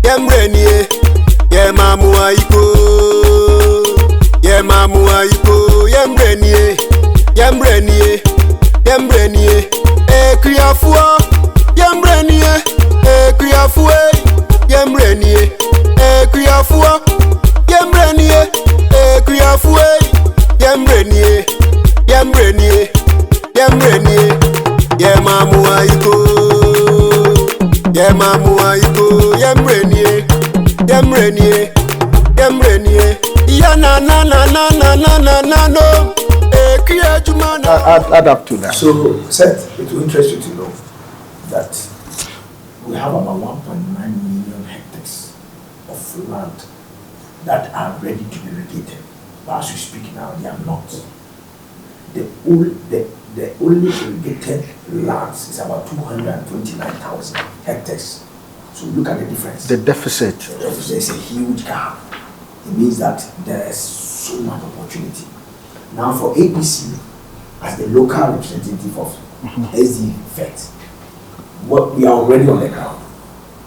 Yembrenie, Yemamu Aiko, Yemamu Aiko, Yembrenie, Yembrenie, Yembrenie, Kriafua, Yembrenie, Kriafua, Yembrenie, Kriafua, Yembrenie, Kriafua, Yembrenie, Yembrenie, Yembrenie, Yemamu Aiko, Yemamu Aiko, Yembrenie, Yembrenie, Yembrenie, Yana na na na na na na na no. Add up to that. So, Seth, it will interest you to know that we have about 1.9 million hectares of land that are ready to be irrigated. But as we speak now, they are not. The only irrigated lands is about 229,000 hectares. So look at the difference. The deficit. The deficit is a huge gap. It means that there is so much opportunity. Now for ABC, as the local representative of SD FET, what we are already on the ground.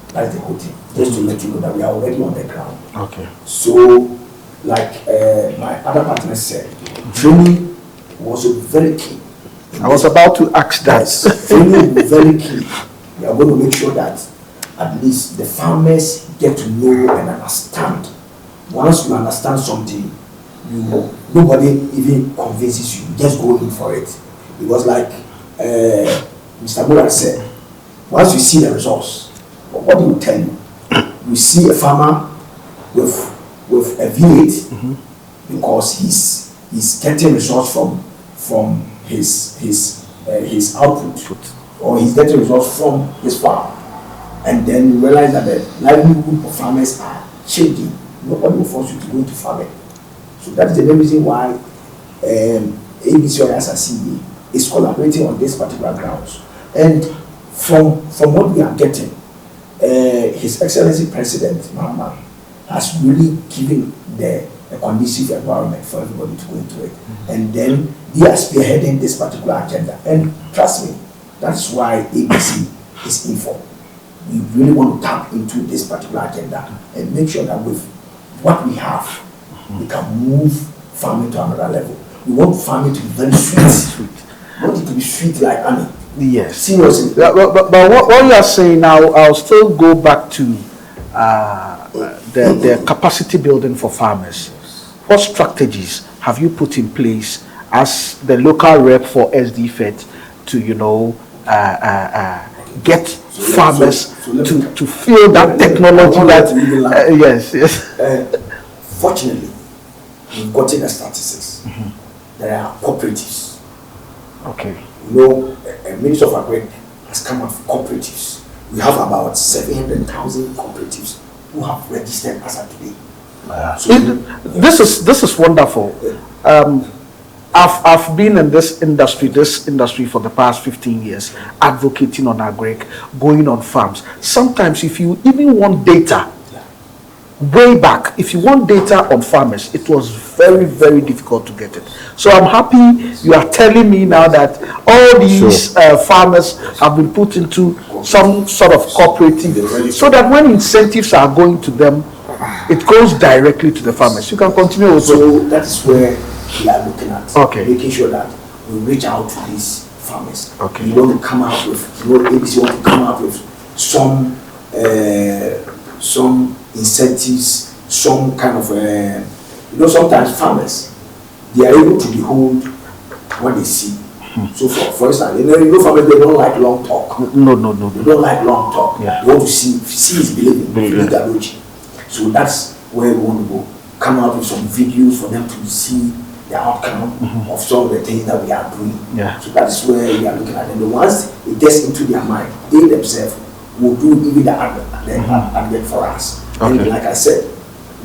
That's the whole thing. Just to let you know that we are already on the ground. Okay. So, like my other partner said, training was very key. I was about to ask that. Yes, training was very key. We are going to make sure that at least the farmers get to know and understand. Once you understand something, nobody even convinces you. Just go in for it. Because like Mr. Moran said, once you see the results, what he will tell you, you see a farmer with a V8 because he's getting results from his output, or he's getting results from his farm, and then you realize that the livelihood of farmers are changing. Nobody will force you to go into farming. So that is the main reason why ABC Oyeasase is collaborating on this particular grounds. And from what we are getting, His Excellency President Mahama has really given a conducive environment for everybody to go into it. And then they are spearheading this particular agenda. And trust me, that's why ABC is in for. We really want to tap into this particular agenda and make sure that with what we have, we can move farming to another level. We want farming to be very sweet. We want it to be sweet like honey. Yes. Seriously. But what you are saying now, I'll still go back to the capacity building for farmers. What strategies have you put in place as the local rep for SD FET to, get farmers to feel that technology that yes. Fortunately, we've gotten the statistics. There are cooperatives. Okay. Minister of Agri has come up with cooperatives. We have about 700,000 cooperatives who have registered as of today. So this is wonderful. I've been in this industry for the past 15 years, advocating on agri, going on farms. Sometimes if you even want data, way back, if you want data on farmers, it was very, very difficult to get it. So I'm happy you are telling me now that all these farmers have been put into some sort of cooperative, so that when incentives are going to them, it goes directly to the farmers. You can continue. So that is where we are looking at, making sure that we reach out to these farmers. We want to come out with, ABC want to come out with some incentives, some kind of, sometimes farmers, they are able to behold what they see. So for instance, farmers, they don't like long talk. No. They don't like long talk. Yeah. They want to see is believing. So that's where we want to go. Come out with some videos for them to see the outcome of some of the things that we are doing. Yeah. So that is where we are looking at. And once it gets into their mind, they themselves will do even the advert for us. And like I said,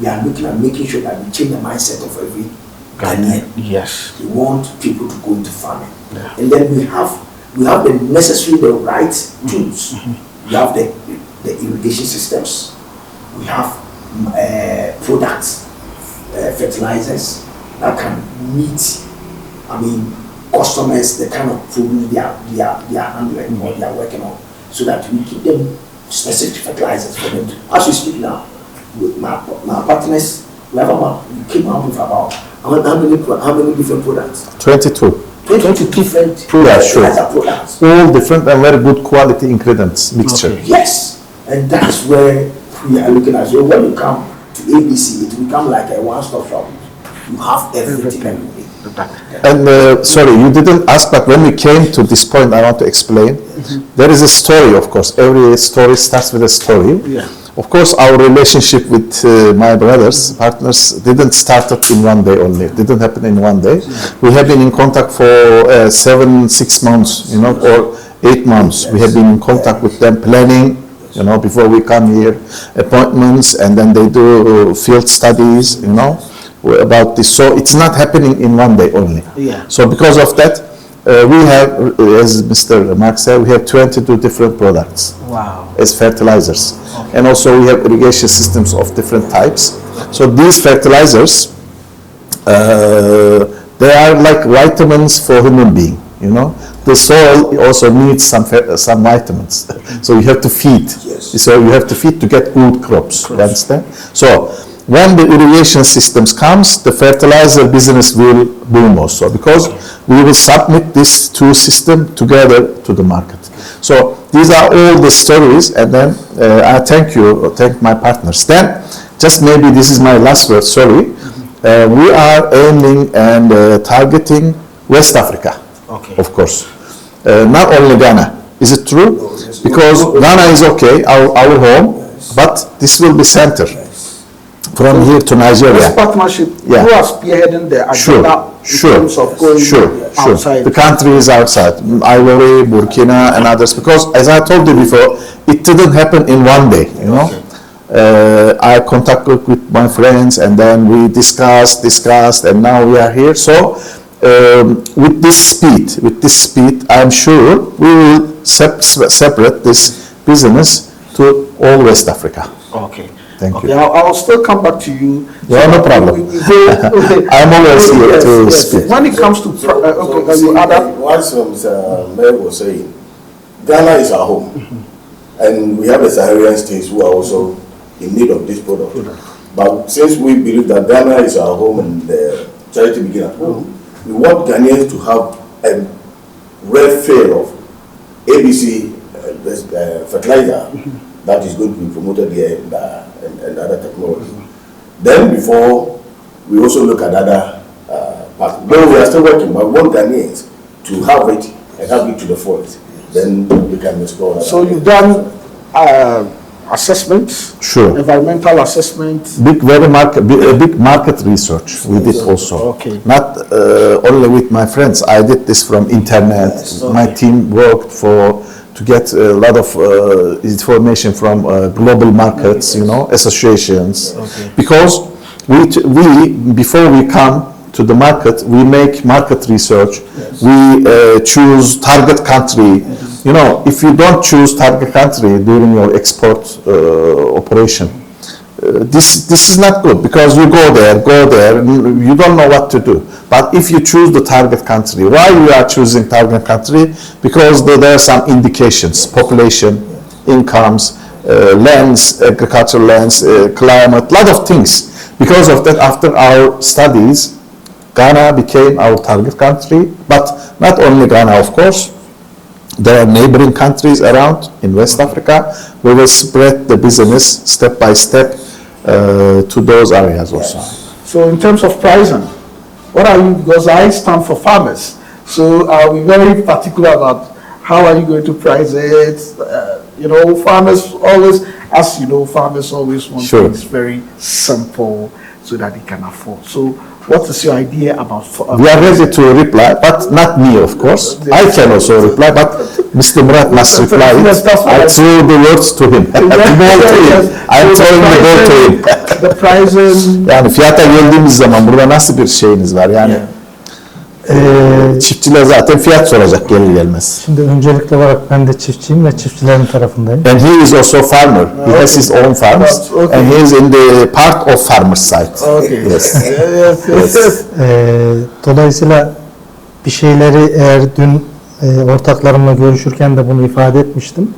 we are looking at making sure that we change the mindset of every Ghanaian. Yes. We want people to go into farming. Yeah. And then we have the right tools. We have the irrigation systems. We have products, fertilizers that can meet, customers, the kind of produce they are handling or they are working on, so that we keep them specific fertilizers for them. As we speak now, with my partners, we came out with about how many different products? 22. 20 different fertilizer products. All different and very good quality ingredients mixture. Okay. Yes, and that's where we are looking at. So when you come to ABC, it will become like a one-stop shop. You have everything. And sorry, you didn't ask, but when we came to this point, I want to explain. There is a story, of course. Every story starts with a story. Yeah. Of course, our relationship with my brothers, partners, didn't start up in one day only. It didn't happen in one day. We have been in contact for 6 months, or 8 months. We have been in contact with them, planning, before we come here, appointments, and then they do field studies, about this. So it's not happening in one day only. Yeah. So because of that, we have, as Mr. Mark said, we have 22 different products. Wow. As fertilizers. Okay. And also we have irrigation systems of different types. So these fertilizers, they are like vitamins for human being, The soil also needs some vitamins. So you have to feed. Yes. So you have to feed to get good crops. You understand? So when the irrigation systems comes, the fertilizer business will boom also, because we will submit these two systems together to the market. So these are all the stories, and then I thank my partners. Then, just maybe this is my last word, sorry. We are aiming and targeting West Africa, of course. Not only Ghana. Is it true? Because Ghana is okay, our home, but this will be center. From here to Nigeria. This partnership, who are spearheading the agenda in terms of going outside? The countries outside, Ivory, Burkina, and others. Because as I told you before, it didn't happen in one day. I contacted with my friends, and then we discussed, and now we are here. So with this speed, I'm sure we will separate this business to all West Africa. Okay. Thank you. I'll still come back to you. Yeah, no problem. I'm always here to speak. When it comes to once Mayor was saying, Ghana is our home, and we have the Saharian states who are also in need of this product. But since we believe that Ghana is our home and the charity begins at home, we want Ghanaians to have a rare fare of ABC fertilizer that is going to be promoted here and other technology. Then before we also look at other parts. Though we are still working, but we want Ghanaians to have it and have it to the fullest. Then we can explore that. So you've done assessments, environmental assessments. Big market research we did also. Okay. Not only with my friends. I did this from internet. Yes. My team worked to get a lot of information from global markets, associations. Okay. Because we before we come to the market, we make market research. Yes. We choose target country. If you don't choose target country during your export operation, this is not good, because you go there, you don't know what to do. But if you choose the target country, why you are choosing target country? Because there are some indications: population, incomes, lands, agricultural lands, climate, lot of things. Because of that, after our studies, Ghana became our target country. But not only Ghana, of course. There are neighboring countries around in West Africa. We will spread the business step by step to those areas also. So in terms of pricing, what are you, because I stand for farmers, so I'll be very particular about how are you going to price it. Farmers always, as you know, farmers always want things very simple so that they can afford. So what is your idea about? We are ready to reply, but not me, of course. I can also reply, but Mr. Murat must reply. I throw the words to him. I'm throwing the ball to him. The pricing. Yani fiyata geldiğimiz zaman burada nasıl bir şeyiniz var? Yani çiftçiler zaten fiyat soracak gelir gelmez. Şimdi öncelikli olarak ben de çiftçiyim ve çiftçilerin tarafındayım. And he is also farmer. He has his own farms, and he is in the part of farmer's side. Okay. Yes. Yes. Dolayısıyla bir şeyleri eğer dün ortaklarımla görüşürken de bunu ifade etmiştim.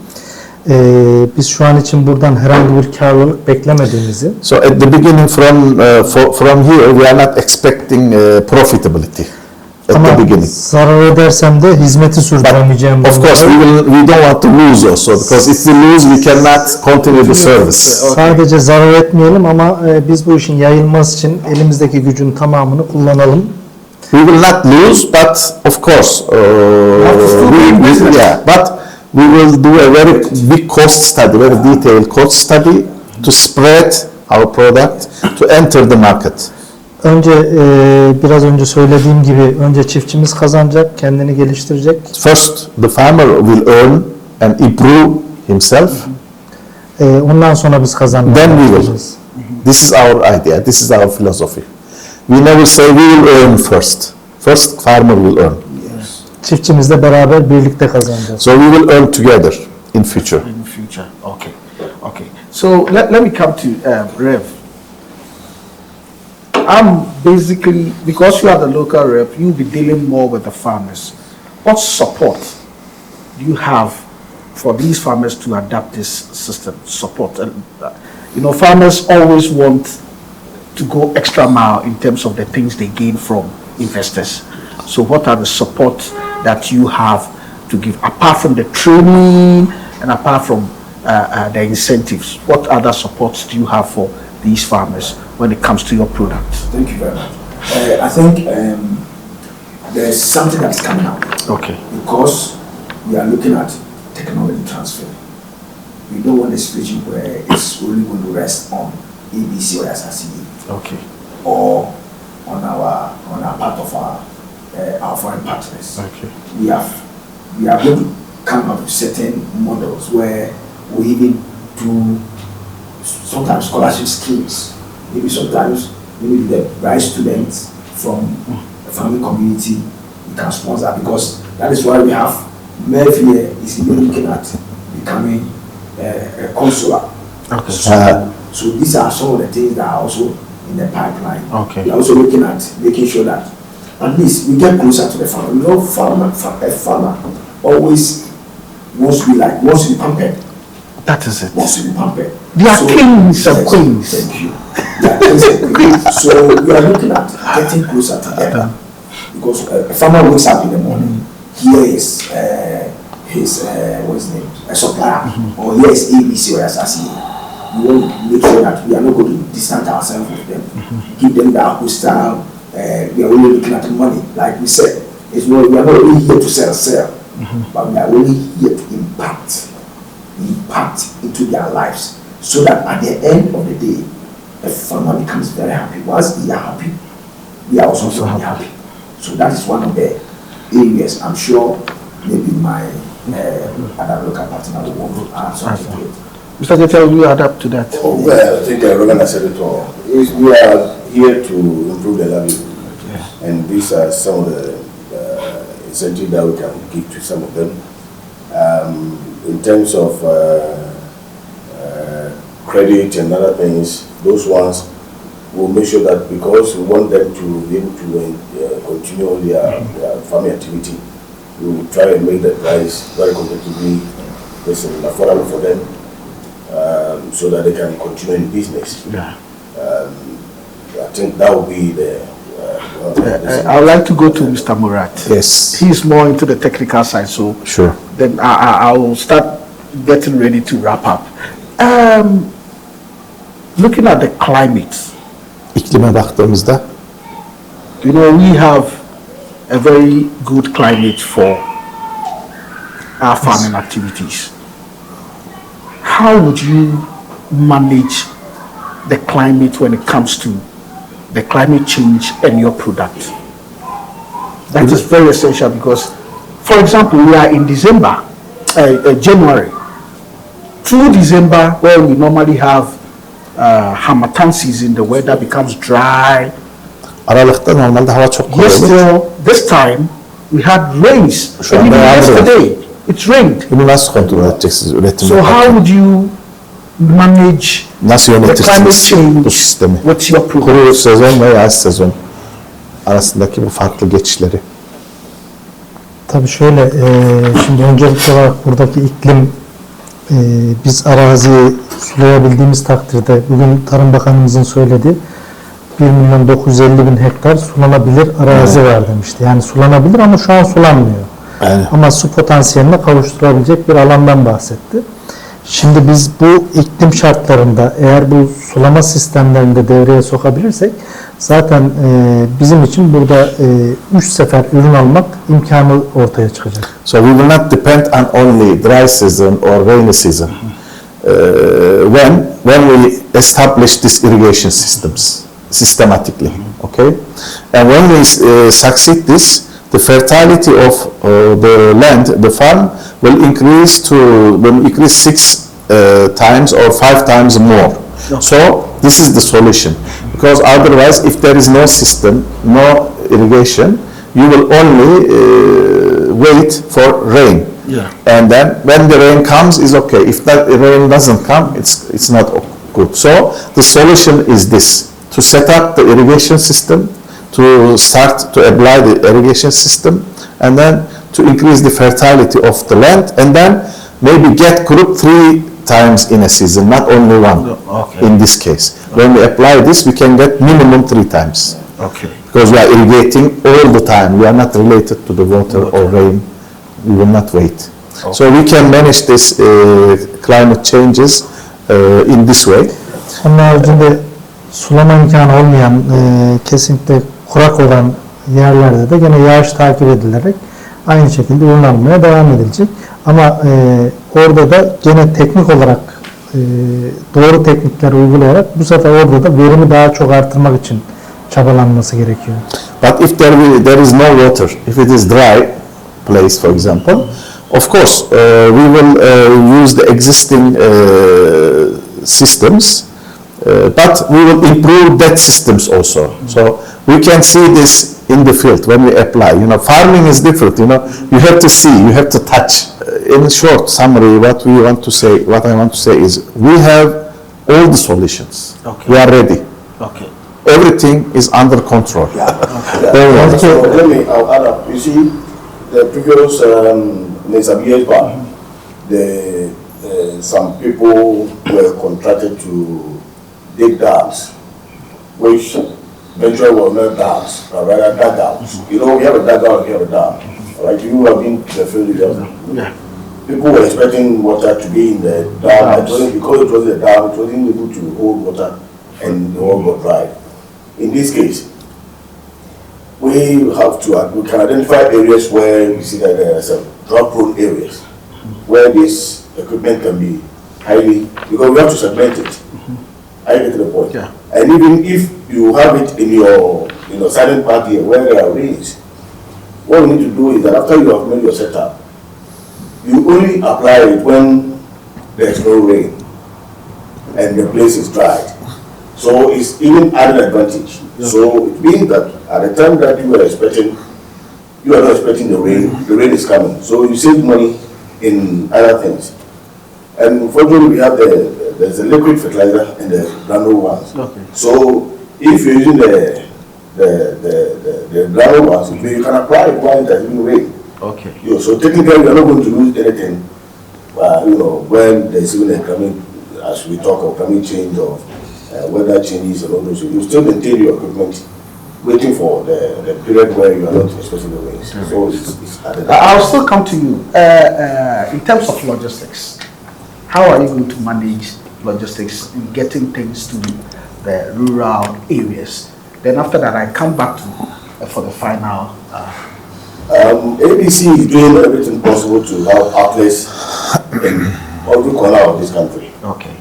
Biz şu an için buradan herhangi bir karlılık beklemediğimizi, So at the beginning, from here, we are not expecting profitability at ama the beginning. zarar edersem de hizmeti sürdüremeyeceğim. Of course, we don't want to lose also, because if we lose, we cannot continue the service. Sadece zarar etmeyelim ama biz bu işin yayılması için elimizdeki gücün tamamını kullanalım. We will not lose, but of course, we will do a very big cost study, very detailed cost study to spread our product to enter the market. Önce biraz önce söylediğim gibi önce çiftçimiz kazanacak, kendini geliştirecek. First, the farmer will earn and improve himself. Ondan sonra biz kazanmaya Then we will. başlayacağız. This is our idea. This is our philosophy. We never say we will earn first. First, farmer will earn. Çiftçimizle beraber birlikte kazanacağız. So we will earn together in future. In future. Okay. Okay. So let me come to Rev. I'm basically, because you are the local rep, you'll be dealing more with the farmers. What support do you have for these farmers to adapt this system? Support. And, farmers always want to go extra mile in terms of the things they gain from investors. So what are the support that you have to give, apart from the training and apart from the incentives? What other supports do you have for these farmers when it comes to your product? Thank you very much. I think there's something that's coming up. Okay. Because we are looking at technology transfer. We don't want a situation where it's only going to rest on ABC or Oyeasase Okay. or on our part of our foreign partners. Okay. We are going to come up with certain models where we even do sometimes scholarship schemes. Maybe sometimes the right students from the farming community we can sponsor, because that is why we have Merv here is even looking at becoming a consular. Okay. So these are some of the things that are also in the pipeline. Okay. We are also looking at making sure that at least we get closer to the farmer. A farmer always wants to be pampered. That is it. Wants to be pampered. They are kings and yes, queens. Thank you. They are kings and queens. So we are looking at getting closer together, because a farmer wakes up in the morning, here is his what's his name, a supplier, or here is ABC or Oyeasase. We want to make sure that we are not going to distance ourselves with them, give them that style. We are only looking at the money, like we said. We are not only here to sell, but we are only here to impact into their lives, so that at the end of the day, the farmer becomes very happy. Once they are happy, we are also very happy. So that is one of the areas I'm sure maybe my other local partner will want to add something to it. Mr. Jeter, will you adapt to that? Oh, well, I think Rogan has said it all. We are here to improve the livelihood, and these are some of the incentives that we can give to some of them. In terms of credit and other things, those ones will make sure that, because we want them to be able to continue their farming activity, we will try and make the price very competitively affordable for them, so that they can continue in business. Yeah. I think that would be the. I would like to go to Mr. Murat. Yes. He's more into the technical side, so Sure. then I will start getting ready to wrap up. Looking at the climate, İklime baktığımızda we have a very good climate for our farming activities. How would you manage the climate when it comes to the climate change and your product? That is very essential, because, for example, we are in December, January. Through December, where we normally have harmattan season, the weather becomes dry. Aralık'ta normalde hava çok koyu Yes, olur. this time we had rains. Şu And anda even yağmur var. yesterday, it rained. Bunu nasıl kontrol edeceksiniz üretim So how yaparken? would you manage Nasıl the climate yönetirsiniz change bu sistemi? with your product? Kuru sezon ve yaz sezon arasındaki bu farklı geçişleri. Tabii şöyle, şimdi öncelikli olarak buradaki iklim biz araziyi sulayabildiğimiz takdirde bugün Tarım Bakanımızın söylediği 1.950.000 hektar sulanabilir arazi var demişti. Yani sulanabilir ama şu an sulanmıyor. Aynen. Ama su potansiyeline kavuşturabilecek bir alandan bahsetti. Şimdi biz bu iklim şartlarında eğer bu sulama sistemlerini de devreye sokabilirsek zaten bizim için burada 3 sefer ürün almak imkanı ortaya çıkacak. So we will not depend on only dry season or rainy season. When we establish these irrigation systems systematically, okay, and when we succeed this, the fertility of the land, the farm, will increase six times or 5 times more. So this is the solution, because otherwise, if there is no system, no irrigation, you will only wait for rain. Yeah. And then when the rain comes, is okay. If that rain doesn't come, it's not good. So the solution is this: to set up the irrigation system, to start to apply the irrigation system, and then to increase the fertility of the land, and then maybe get crop 3 times in a season, not only one. Okay. In this case, when we apply this, we can get minimum 3 times. Okay. Because we are irrigating all the time. We are not related to the water or rain. We will not wait. Okay. So we can manage this climate changes in this way. Onun haricinde sulama imkanı olmayan, kesinlikle kurak olan yerlerde de gene yağış takip edilerek aynı şekilde ürün almaya devam edilecek. Ama orada da gene teknik olarak doğru teknikler uygulayarak bu sefer orada da verimi daha çok artırmak için çabalanması gerekiyor. But if there is no water, if it is dry place, for example, of course we will use the existing systems, but we will improve that systems also. So we can see this in the field when we apply. You know, farming is different. You know, you have to see, you have to touch. In short summary, what I want to say is, we have all the solutions. Okay. We are ready. Okay. Everything is under control. Don't worry. So let me, I'll add up. You see, the previous, some years back, some people were contracted to dig dams, which eventually were not dams, but rather dugouts. You know, we have a dugout, we have a dam. Like you have been to the field, Yeah. people were expecting water to be in the dam. Because it was a dam, it wasn't able to hold water, and the wall got dry. In this case, we can identify areas where we see that there are some drought-prone areas where this equipment can be highly, because we have to segment it. I get to the point. Yeah. And even if you have it in your silent part here where there are rains, what we need to do is that after you have made your setup, you only apply it when there's no rain and the place is dry. So it's even added advantage. Yeah. So it means that at the time that you are not expecting the rain is coming. So you save money in other things. And fortunately, we have there's a liquid fertilizer and the granule ones. Okay. So if you're using the granule ones, you can apply it while there's even rain. Okay. So technically, we are not going to lose anything. When there's even a climate, as we talk of climate change or weather changes and all those, you still maintain your equipment, waiting for the period where you are not expecting the rains. So it's added. I'll still come to you. In terms of logistics, how are you going to manage logistics in getting things to the rural areas? Then after that, I come back to for the final. ABC is doing everything possible to have outlets in every corner of this country. Okay.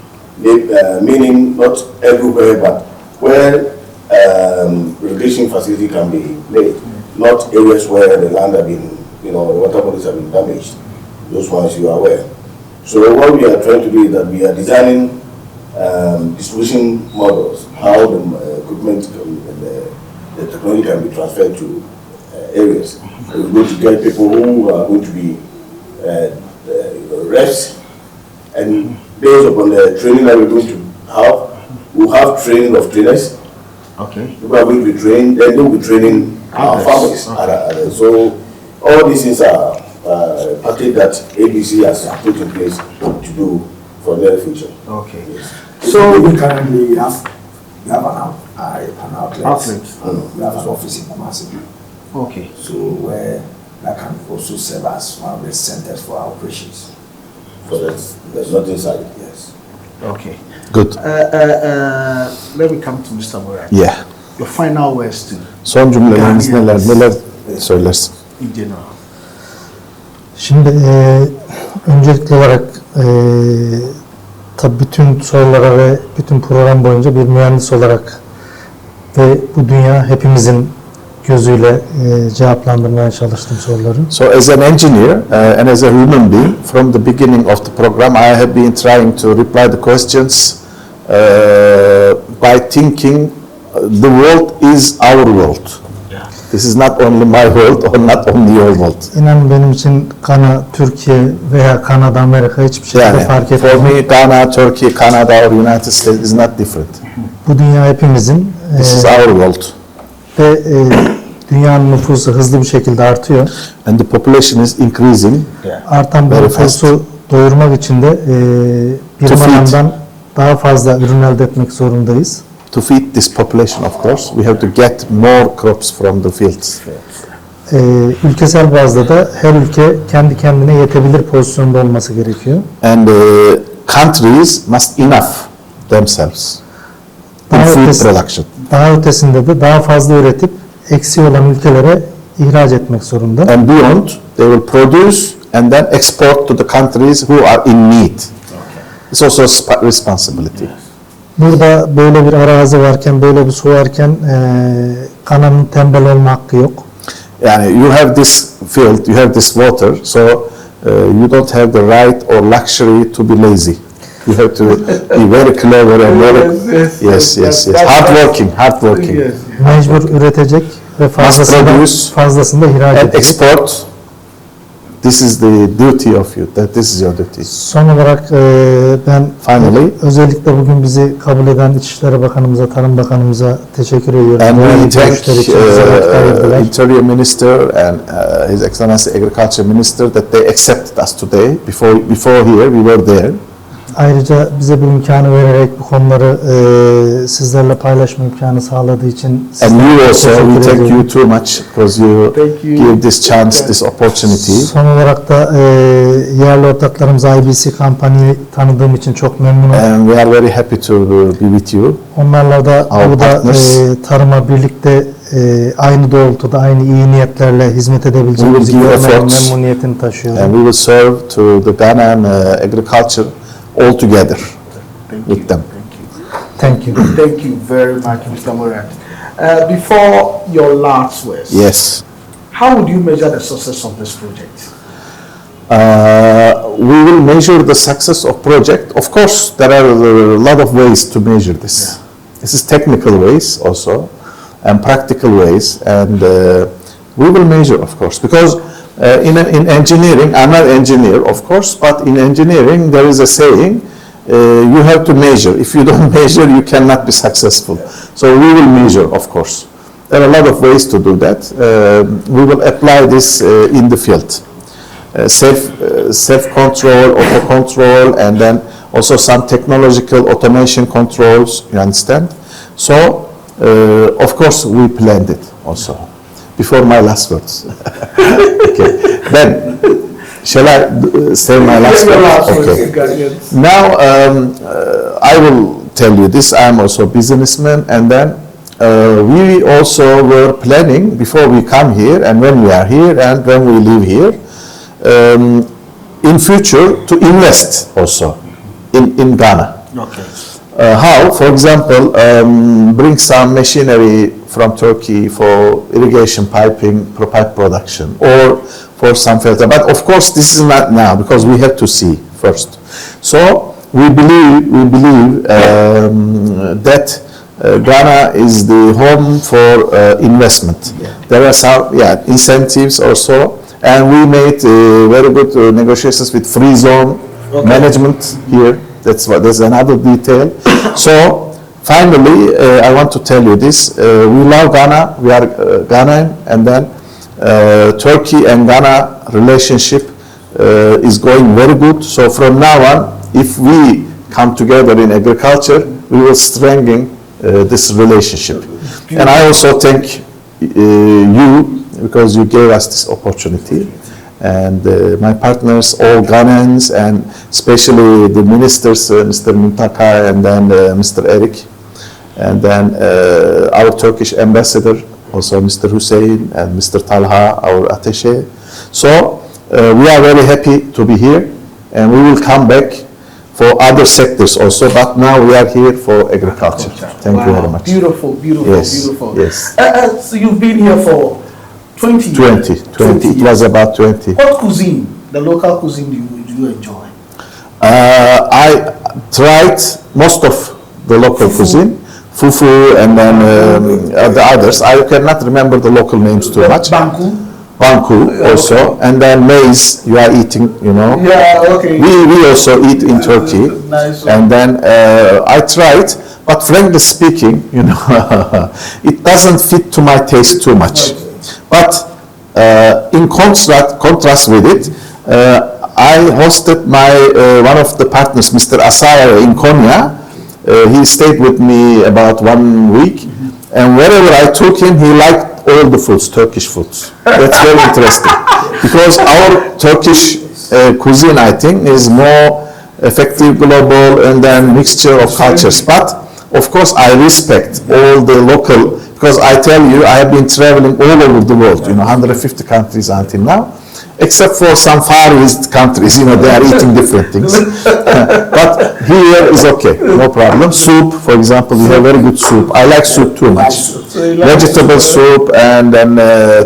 Meaning not everywhere, but where irrigation facility can be made, not areas where the land have been, the water bodies have been damaged. Those ones you are aware. So what we are trying to do is that we are designing distribution models, how the equipment and the technology can be transferred to areas. We're going to get people who are going to be reps, and based upon the training that we're going to have, we'll have training of trainers. Okay. People are going to be trained, then they'll be training our farmers. So all these things are package that ABC has put in place to do for the future. Okay. Yes. So Even currently we have an outlet. Outlet. We have an office in Kumasi. okay. So where that can also serve as one of the centers for our operations. So there's nothing inside. Yes. Okay. Good. Let me come to Mr. Murad. Yeah. Your final words to Son cümleleriniz neler söylersin? in general. Şimdi öncelikli olarak tabii bütün sorulara ve bütün program boyunca bir mühendis olarak ve bu dünya hepimizin gözüyle cevaplandırmaya çalıştım soruları. So as an engineer and as a human being, from the beginning of the program, I have been trying to reply the questions by thinking the world is our world. This is not only my world or not only your world. İnanın benim için Gana, Türkiye veya Kanada, Amerika hiçbir şekilde Yani, fark for etmiyor. me, Ghana, Turkey, Canada or United States is not different. Bu dünya hepimizin This is our world. ve dünyanın nüfusu hızlı bir şekilde artıyor. And the population is increasing. Artan bu Very nüfusu doyurmak için de bir To feed. alandan daha fazla ürün elde etmek zorundayız. To feed this population, of course, we have to get more crops from the fields. Ülkesel bazda da her ülke kendi kendine yetebilir pozisyonda olması gerekiyor. And countries must enough themselves in Daha food ötesi- production. Daha ötesinde de daha fazla üretip eksiği olan ülkelere ihraç etmek zorunda. And beyond, they will produce and then export to the countries who are in need. It's also a responsibility. Burada böyle bir arazi varken, böyle bir su varken Kana'nın tembel olma hakkı yok. Yani you have this field, you have this water, so you don't have the right or luxury to be lazy. You have to be very clever and very yes. Hard working, Mecbur üretecek ve produce fazlasını da ihraç and edecek. export. This is the duty of you. That this is your duty. Son olarak ben Finally, özellikle bugün bizi kabul eden İçişleri Bakanımıza, Tarım Bakanımıza teşekkür ediyorum. and Değerli we thank görüşler için bize vakit ayırdılar. Interior Minister and His Excellency Agriculture Minister that they accepted us today. Before here, we were there. Ayrıca bize bu imkanı vererek bu konuları sizlerle paylaşma imkanı sağladığı için And sizlere you also, teşekkür we thank ediyorum. you too much because you Thank you. give this chance, this opportunity. Son olarak da yerli ortaklarımız IBC Company'yi tanıdığım için çok memnunum. And we are very happy to be with you. Onlarla da Our burada partners. tarıma birlikte aynı doğrultuda, aynı iyi niyetlerle hizmet edebileceğimizi We will give görmenin efforts. memnuniyetini taşıyorum. And we will serve to the Ghanaian agriculture all together with them. Thank you. Thank you very much, Mr. Murad. Before your last words, Yes. how would you measure the success of this project? We will measure the success of project. Of course, there are a lot of ways to measure this. This is technical ways also, and practical ways, and we will measure, of course, because in engineering, I'm not an engineer, of course, but in engineering there is a saying, you have to measure. If you don't measure, you cannot be successful. So we will measure, of course. There are a lot of ways to do that. We will apply this in the field. Self-control, auto-control, and then also some technological automation controls, you understand? So, of course, we planned it also, before my last words. Okay, then, shall I say my last words? Okay. Now, I will tell you this, I'm also a businessman, and then we also were planning, before we come here, and when we are here, and when we live here, in future to invest also in Ghana. Okay. How? For example, bring some machinery from Turkey for irrigation piping, pipe production, or for some filter. But of course, this is not now because we have to see first. So we believe that Ghana is the home for investment. There are some incentives also. And we made very good negotiations with free zone management here. That's another detail. So finally, I want to tell you this: we love Ghana. We are Ghanaian, and then Turkey and Ghana relationship is going very good. So from now on, if we come together in agriculture, we will strengthen this relationship. And I also thank you because you gave us this opportunity. And my partners, all Ghanaians, and especially the ministers, Mr. Muntaka and then Mr. Eric, and then our Turkish ambassador, also Mr. Hussein and Mr. Talha, our attaché. So we are very happy to be here, and we will come back for other sectors also, but now we are here for agriculture. Thank you very much. Beautiful, beautiful, Yes, beautiful. yes. So you've been here for 20 years? 20. It was about 20. What cuisine, the local cuisine, do you enjoy? I tried most of the local cuisine, fufu, and then the others. I cannot remember the local names too much. Banku also, and then maize you are eating, you know. Yeah, okay. We also eat in Turkey. Nice. And then I tried, but frankly speaking, you know, it doesn't fit to my taste too much. But in contrast with it, I hosted my one of the partners, Mr. Asaya, in Konya. He stayed with me about 1 week, and wherever I took him, he liked all the foods, Turkish foods. That's very interesting, because our Turkish cuisine, I think, is more effective, global, and then mixture of cultures. But of course, I respect all the local, because I tell you, I have been traveling all over the world, you know, 150 countries until now, except for some Far East countries, you know, they are eating different things. But here is okay, no problem. Soup, for example, we have very good soup. I like soup too much. Vegetable soup, and then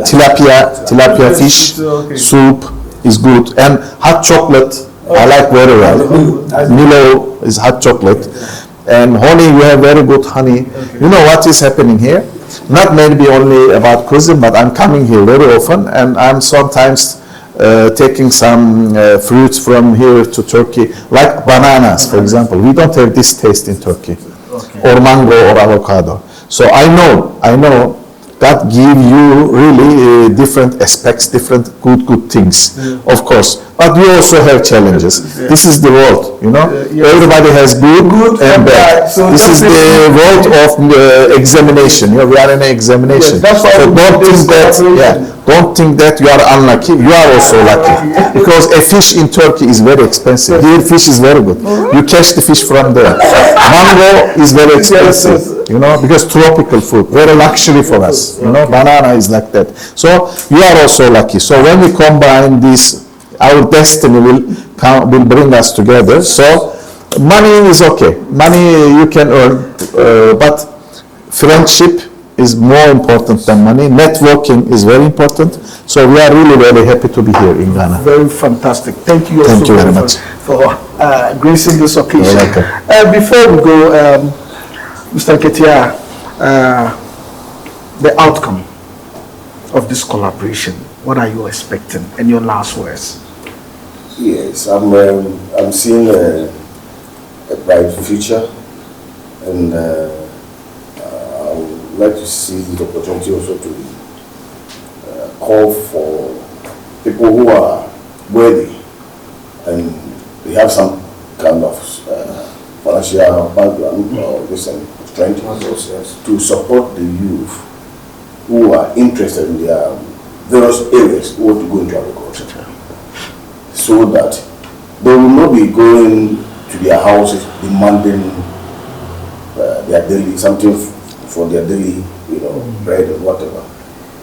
tilapia fish soup is good. And hot chocolate, I like very well. Milo is hot chocolate. And honey, we have very good honey. You know what is happening here? Not maybe only about cuisine, but I'm coming here very often, and I'm sometimes taking some fruits from here to Turkey, like bananas, for example. We don't have this taste in Turkey, or mango or avocado. So I know God give you really different aspects, different good things, of course. But you also have challenges. This is the world, you know. Everybody has good and bad. So this is the world of examination. You know, we are in an examination. Yes, that's why so don't think that you are unlucky. You are also lucky, because a fish in Turkey is very expensive. Here, fish is very good. You catch the fish from there. Mango is very expensive, you know, because tropical food, very luxury for us. You know, banana is like that. So you are also lucky. So when we combine this, our destiny will bring us together. So money is okay. Money you can earn, but friendship is more important than money. Networking is very important. So we are really very happy to be here in Ghana. Very fantastic. Thank you. Thank you very much for gracing this occasion. You're welcome. Before we go, Mr. Ketia, the outcome of this collaboration, what are you expecting? And your last words? Yes, I'm seeing a bright future, and I would like to see the opportunity also to call for people who are worthy and they have some kind of financial background or this strength to support the youth who are interested in their various areas who want to go into agriculture, so that they will not be going to their houses demanding their daily, something for their daily, bread or whatever.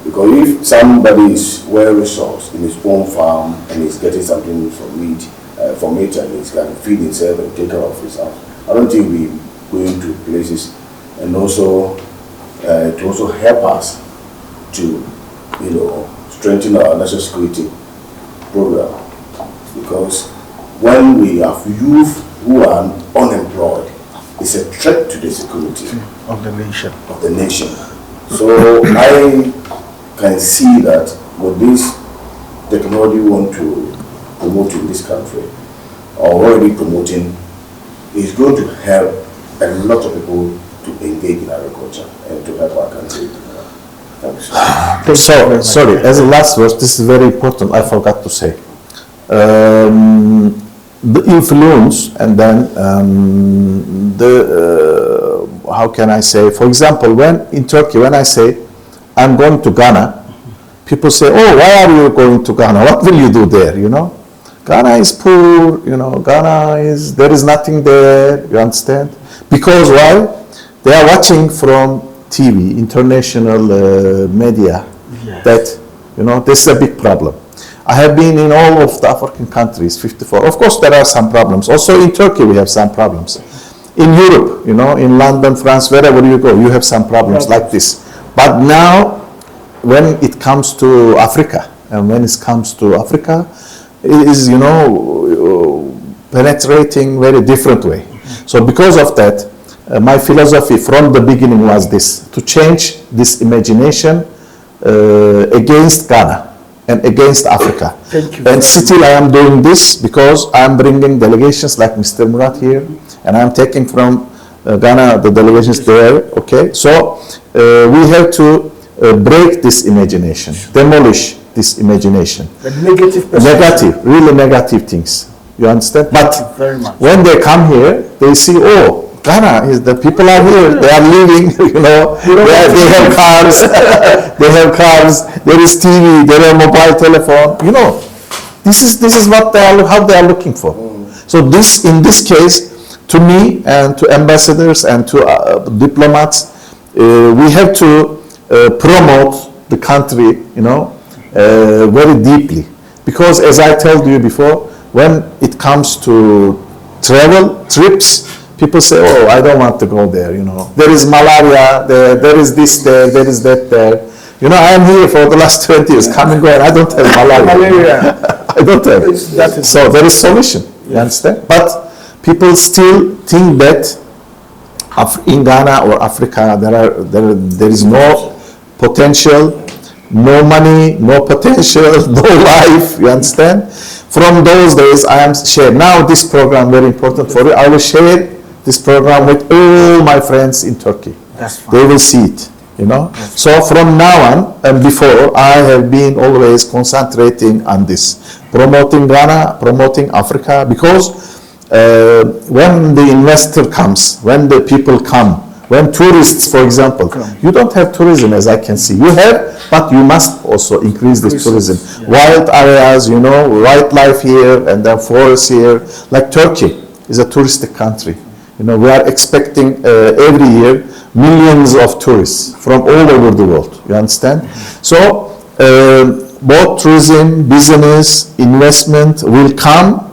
Because if somebody is well resourced in his own farm and is getting something from it and he's going to feed himself and take care of his house, I don't think we go into places, and also to also help us to strengthen our national security program. Because when we have youth who are unemployed, it's a threat to the security of the nation. So I can see that with this technology we want to promote in this country, or already promoting, is going to help a lot of people to engage in agriculture and to help our country. Sorry, as a last verse, this is very important, I forgot to say. The influence and then how can I say, for example, when in Turkey, when I say I'm going to Ghana, people say, oh, why are you going to Ghana? What will you do there, you know? Ghana is poor, you know, there is nothing there, you understand? Because why? They are watching from TV, international media, that, you know, this is a big problem. I have been in all of the African countries, 54. Of course, there are some problems. Also in Turkey, we have some problems. In Europe, you know, in London, France, wherever you go, you have some problems like this. But now, when it comes to Africa, it is, you know, penetrating very different way. So because of that, my philosophy from the beginning was this, to change this imagination against Ghana and against Africa. Thank you. And still I am doing this because I am bringing delegations like Mr. Murat here, and I am taking from Ghana the delegations there, okay? So we have to break this imagination, demolish this imagination. The negative perception. Negative, really negative things. You understand? But Thank you very much. when they come here, they see, oh, Ghana is the people are here. They are living, you know. They have cars. They have cars. There is TV. There are mobile telephone. You know, this is what how they are looking for. So this, in this case, to me and to ambassadors and to diplomats, we have to promote the country, you know, very deeply. Because as I told you before, when it comes to travel trips, people say, oh, I don't want to go there, you know. There is malaria, there is this there is that there. You know, I am here for the last 20 years, come and go, and I don't have malaria. I don't have. So there is solution, you understand? But people still think that in Ghana or Africa, there is no potential, no money, no potential, no life, you understand? From those days, I am sharing. Now this program very important for you. I will share this program with all my friends in Turkey. That's fine. They will see it, you know. So from now on and before, I have been always concentrating on this, promoting Ghana, promoting Africa, because when the investor comes, when the people come, when tourists, for example, you don't have tourism as I can see. You have, but you must also increase this tourism. Wild areas, you know, wildlife here and then forests here. Like Turkey is a touristic country. You know, we are expecting every year millions of tourists from all over the world. You understand? So both tourism, business, investment will come.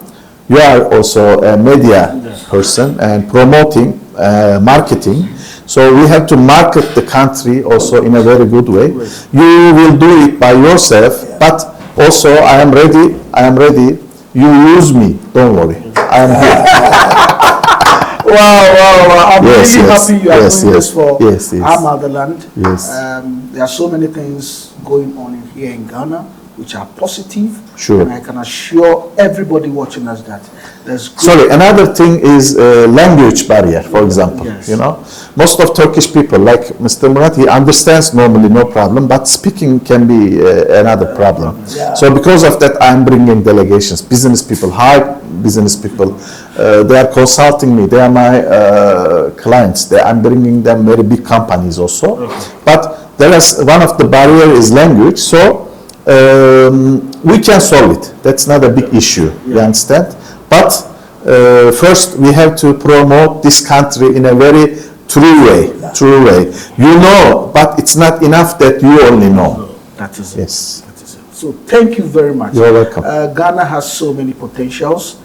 You are also a media person and promoting, marketing. So we have to market the country also in a very good way. You will do it by yourself, but also I am ready. You use me, don't worry. I am here. Wow. I'm really happy you are doing this for our motherland. Yes. There are so many things going on here in Ghana which are positive. Sure. And I can assure everybody watching us that there's... Sorry, another thing is language barrier, for example. Yes. You know, most of Turkish people, like Mr. Murat, he understands normally, no problem, but speaking can be another problem. So because of that, I'm bringing delegations, business people, high business people. They are consulting me. They are my clients. I'm bringing them very big companies also. But there is one of the barrier is language. So we can solve it. That's not a big issue. You understand? But first, we have to promote this country in a very true way. You know, but it's not enough that you only know. That is it. Yes. That is it. So thank you very much. You're welcome. Ghana has so many potentials.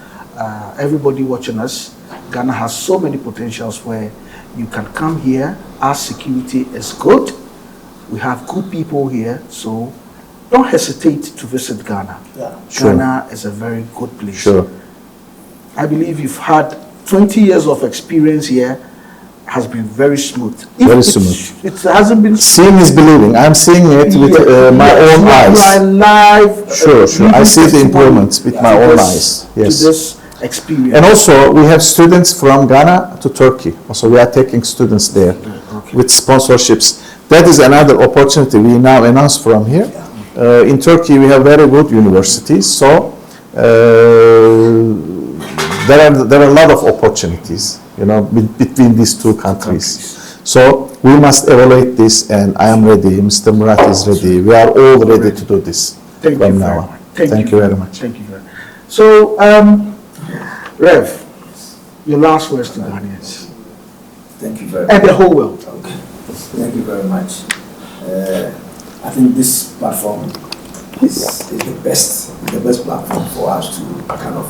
Everybody watching us, Ghana has so many potentials where you can come here. Our security is good. We have good people here, so don't hesitate to visit Ghana. Sure. Ghana is a very good place. Sure. I believe you've had 20 years of experience here. Has been very smooth. Very smooth. It hasn't been... Seeing is believing. I'm seeing it with my own eyes. Live. Sure. I see the improvements with my own eyes. Yes. To this experience. And also, we have students from Ghana to Turkey. Also, we are taking students there with sponsorships. that is another opportunity we now announce from here. In Turkey, we have very good universities, so there are a lot of opportunities, between these two countries. So we must evaluate this, and I am ready. Mr. Murat is ready. We are all ready to do this Thank from you now very on. much. Thank you very much. Thank you very much. So, Rev, your last words to Ghanaians Thank you very and much. the whole world. Okay. Thank you very much. I think this platform is the best platform for us to kind of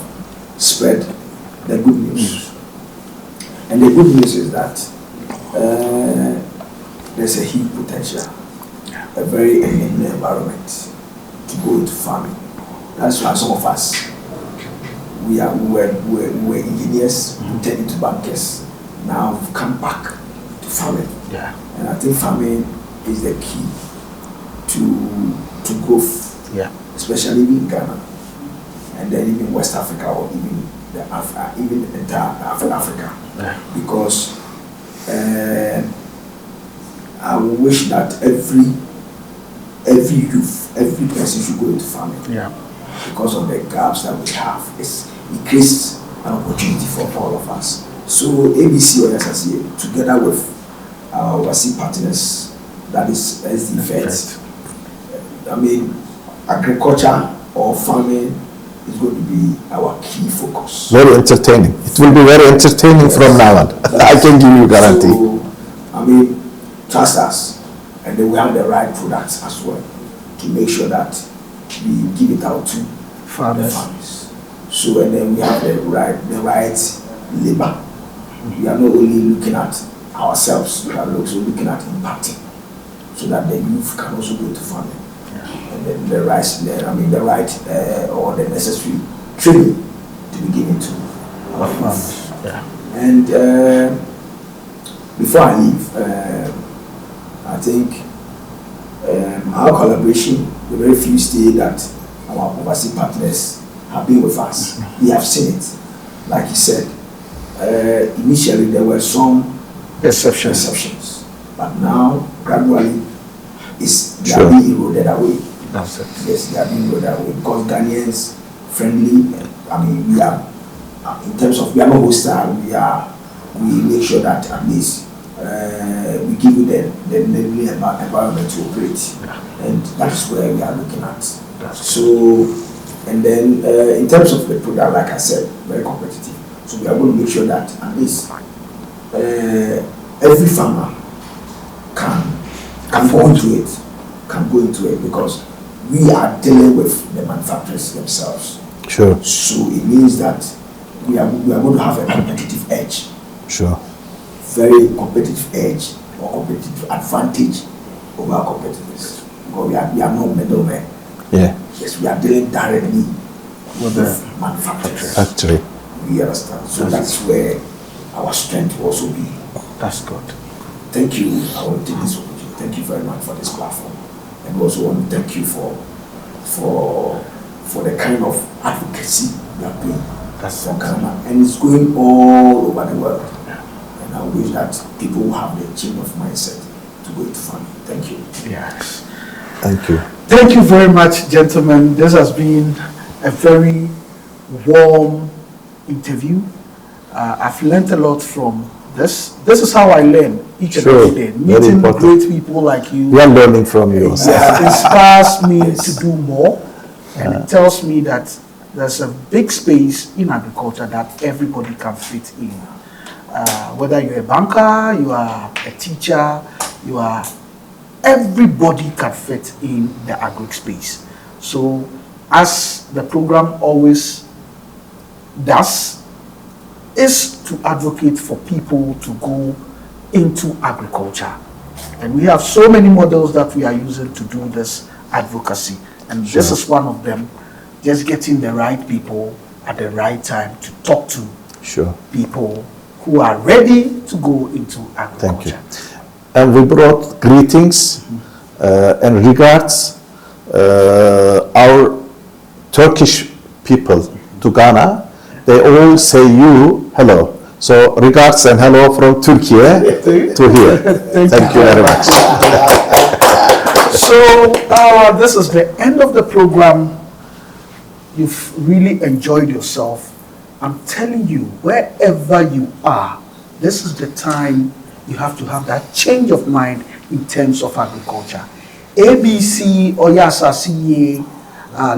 spread the good news. And the good news is that there's a huge potential, a very enabling environment to go into farming. That's why some of us, we're engineers, we turned into bankers. Now we've come back to farming. Yeah. And I think farming is the key to growth, especially in Ghana, and then even West Africa, or even the entire Africa. Because I wish that every youth, every person should go into farming. Because of the gaps that we have, it creates an opportunity for all of us. So ABC Oyeasase, together with our overseas partners, that is SD. I mean, agriculture or farming is going to be our key focus. Very entertaining. It will be very entertaining from now on. I can give you guarantee. So, I mean, trust us, and then we have the right products as well to make sure that we give it out to the farmers. So, and then we have the right labor. We are not only looking at ourselves, we are also looking at impacting, so that the youth can also go to farming. And then the right or the necessary training to be given to our farmers. And before I leave, I think our collaboration, the very few states that our overseas partners have been with us, we have seen it. Like you said, initially there were some perceptions, but now gradually they are being eroded away. That's it. Yes, they are being eroded away because Ghanaians friendly. I mean, we are in terms of we are not hostile. We make sure that at least we give you the enabling environment to operate, and that is where we are looking at. So, and then in terms of the product, like I said, very competitive. So we are going to make sure that at least every farmer can go into it because we are dealing with the manufacturers themselves. Sure. So it means that we are going to have a competitive edge. Sure. Very competitive edge or competitive advantage over our competitors. Because we are not middlemen. Yeah. Yes, we are dealing directly with the manufacturers. Factory. We understand. So that's where our strength will also be. That's good. Thank you. I want to take this opportunity. Thank you very much for this platform. And we also want to thank you for the kind of advocacy you are doing. That's for Ghana. And it's going all over the world. And I wish that people will have the change of mindset to go into farming. Thank you. Yes. Thank you. Thank you very much, gentlemen. This has been a very warm interview. I've learned a lot from this. This is how I learn each and every day. Meeting great people like you. We are learning from you. Inspires me to do more, and it tells me that there's a big space in agriculture that everybody can fit in. Whether you're a banker, you are a teacher, everybody can fit in the agri space. So, as the program always does, is to advocate for people to go into agriculture. And we have so many models that we are using to do this advocacy. And this is one of them, just getting the right people at the right time to talk to people who are ready to go into agriculture. Thank you. And we brought greetings and regards our Turkish people to Ghana. They all say you hello. So regards and hello from Turkey to here. Thank you very much. So this is the end of the program. You've really enjoyed yourself. I'm telling you, wherever you are, this is the time you have to have that change of mind in terms of agriculture. ABC Oyeasase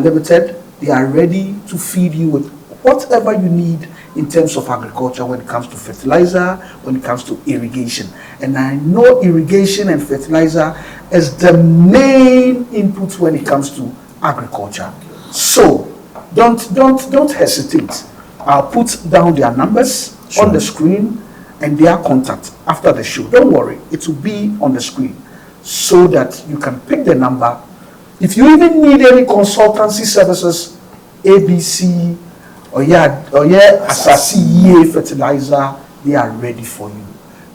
Limited, they are ready to feed you with whatever you need in terms of agriculture when it comes to fertilizer, when it comes to irrigation. And I know irrigation and fertilizer is the main input when it comes to agriculture. So don't hesitate. I'll put down their numbers on the screen and their contact after the show. Don't worry, it will be on the screen so that you can pick the number. If you even need any consultancy services, ABC Oyeasase Fertilizer, they are ready for you.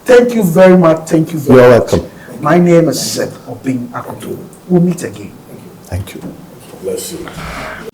Thank you very much. Thank you very much. You're welcome. My name is Seth Obing Akoto. We'll meet again. Thank you. Bless you.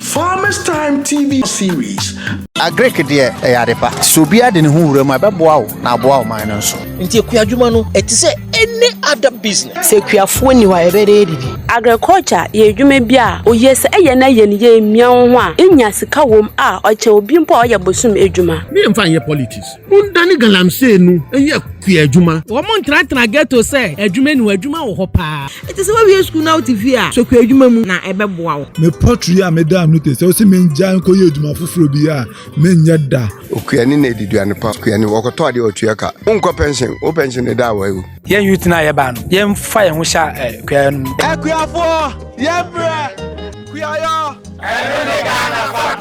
Farmers Time TV series. Agrek de yarepa so bia de ne ho wura ma beboa wo na aboa wo man no so nti akuadwuma no etise any other business sekuafo ni wa ebere edidi agriculture ye adwuma bia oyese eye na ye ne ye mia ho a enya sika wom a oche obi mpo oye bosum adwuma me mfa ye politics undani galamse nu eye akuadwuma wo mo ntratra ghetto say adwuma ni adwuma wo ho pa etise wa wie school na TV a sekuadwuma mu na ebeboa wo me potri a me dam no te se o se me njan ko ye adwuma foforo bi a menya da okuani na ediduane pa okuani wokoto ade otuaka unko pension o pension ne da wa yu yen youth na ye ba no yen fa ye ho sha kuanu akuafo ye bre kuayo eno ne Ghana fa